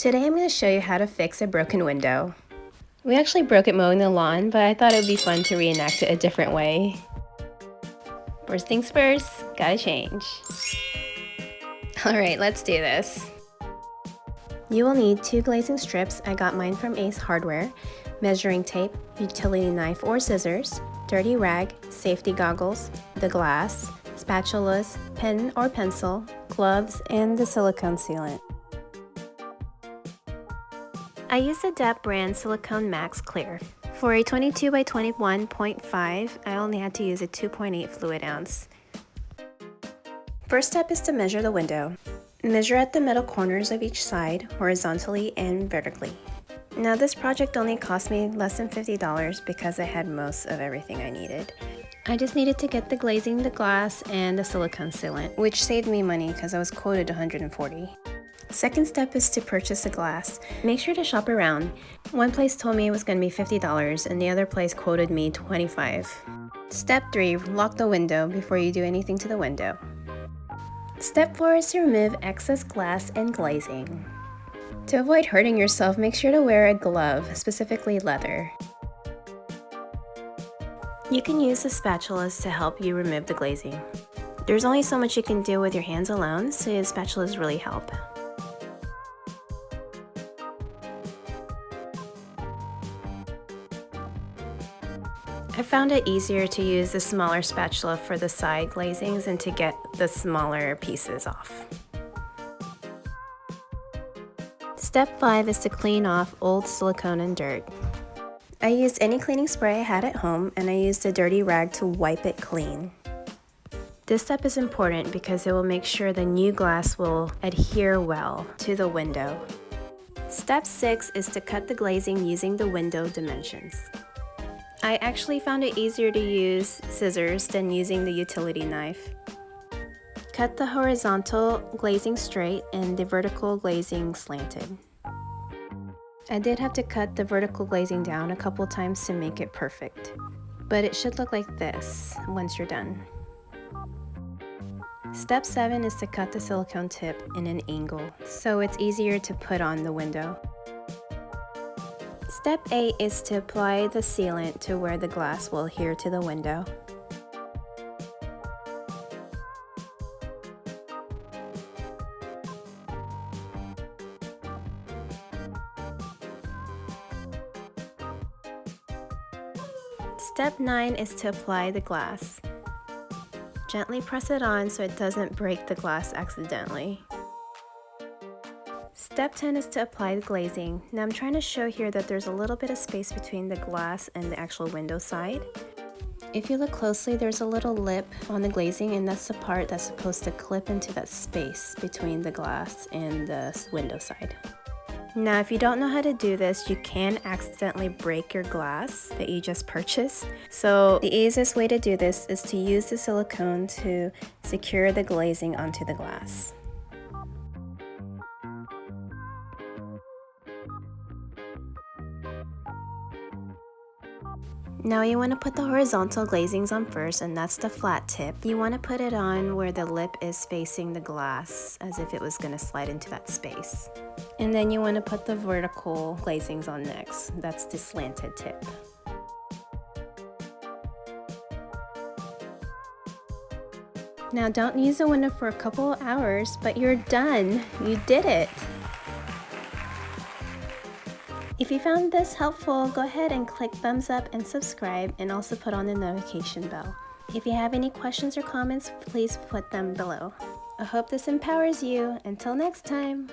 Today I'm going to show you how to fix a broken window. We actually broke it mowing the lawn, but I thought it would be fun to reenact it a different way. First things first, gotta change. Alright, let's do this. You will need 2 glazing strips, I got mine from Ace Hardware, measuring tape, utility knife or scissors, dirty rag, safety goggles, the glass, spatulas, pen or pencil, gloves, and the silicone sealant. I used the DAP brand Silicone Max Clear. For a 22 by 21.5, I only had to use a 2.8 fluid ounce. First step is to measure the window. Measure at the middle corners of each side, horizontally and vertically. Now this project only cost me less than $50 because I had most of everything I needed. I just needed to get the glazing, the glass, and the silicone sealant, which saved me money because I was quoted $140. Second step is to purchase the glass. Make sure to shop around. One place told me it was going to be $50 and the other place quoted me $25. Step 3. Lock the window before you do anything to the window. Step 4 is to remove excess glass and glazing. To avoid hurting yourself, make sure to wear a glove, specifically leather. You can use the spatulas to help you remove the glazing. There's only so much you can do with your hands alone, so the spatulas really help. I found it easier to use the smaller spatula for the side glazings and to get the smaller pieces off. Step 5 is to clean off old silicone and dirt. I used any cleaning spray I had at home and I used a dirty rag to wipe it clean. This step is important because it will make sure the new glass will adhere well to the window. Step 6 is to cut the glazing using the window dimensions. I actually found it easier to use scissors than using the utility knife. Cut the horizontal glazing straight and the vertical glazing slanted. I did have to cut the vertical glazing down a couple times to make it perfect, but it should look like this once you're done. Step 7 is to cut the silicone tip in an angle, so it's easier to put on the window. Step 8 is to apply the sealant to where the glass will adhere to the window. Step 9 is to apply the glass. Gently press it on so it doesn't break the glass accidentally. Step 10 is to apply the glazing. Now I'm trying to show here that there's a little bit of space between the glass and the actual window side. If you look closely, there's a little lip on the glazing and that's the part that's supposed to clip into that space between the glass and the window side. Now if you don't know how to do this, you can accidentally break your glass that you just purchased. So the easiest way to do this is to use the silicone to secure the glazing onto the glass. Now you want to put the horizontal glazings on first, and that's the flat tip. You want to put it on where the lip is facing the glass, as if it was going to slide into that space. And then you want to put the vertical glazings on next. That's the slanted tip. Now don't use the window for a couple of hours, but you're done. You did it. If you found this helpful, go ahead and click thumbs up and subscribe, and also put on the notification bell. If you have any questions or comments, please put them below. I hope this empowers you. Until next time.